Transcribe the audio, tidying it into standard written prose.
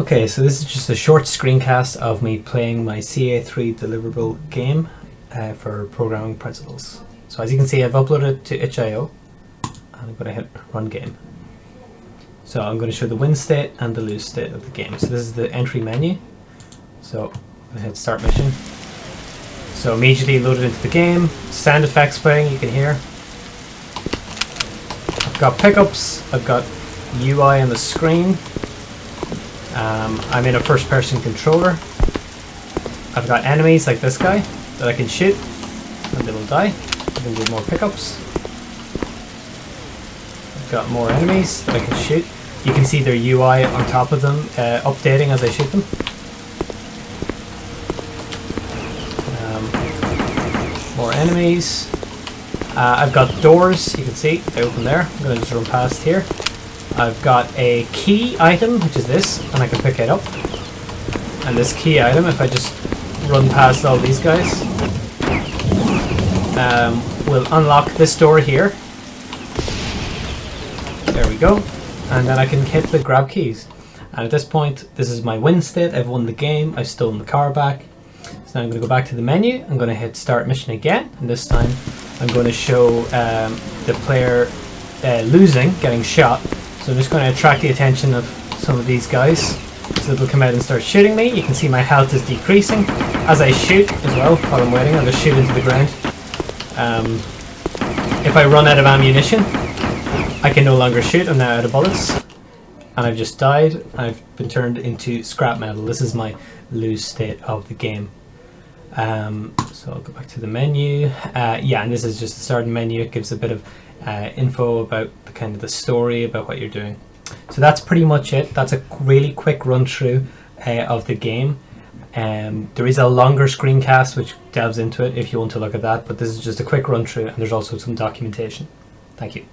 Okay, so this is just a short screencast of me playing my CA3 deliverable game for programming principles. So as you can see, I've uploaded it to itch.io and I'm going to hit run game. So I'm going to show the win state and the lose state of the game. So this is the entry menu. So I'm going to hit start mission. So immediately loaded into the game, sound effects playing, you can hear. I've got pickups, I've got UI on the screen. I'm in a first person controller. I've got enemies like this guy that I can shoot and they will die. I can do more pickups. I've got more enemies that I can shoot. You can see their UI on top of them updating as I shoot them. More enemies. I've got doors, you can see, they open there. I'm going to just run past here. I've got a key item, which is this, and I can pick it up. And this key item, if I just run past all these guys, will unlock this door here. There we go. And then I can hit the grab keys. And at this point, this is my win state. I've won the game. I've stolen the car back. So now I'm going to go back to the menu. I'm going to hit start mission again. And this time, I'm going to show the player losing, getting shot. So I'm just going to attract the attention of some of these guys. So they'll come out and start shooting me. You can see my health is decreasing as I shoot as well. While I'm waiting, I'll just shoot into the ground. If I run out of ammunition, I can no longer shoot. I'm now out of bullets. And I've just died. I've been turned into scrap metal. This is my lose state of the game. So I'll go back to the menu. Yeah, and this is just the starting menu. It gives a bit of info about the kind of the story about what you're doing. So that's pretty much it. That's a really quick run through of the game. There is a longer screencast which delves into it if you want to look at that, but this is just a quick run through, and there's also some documentation. Thank you.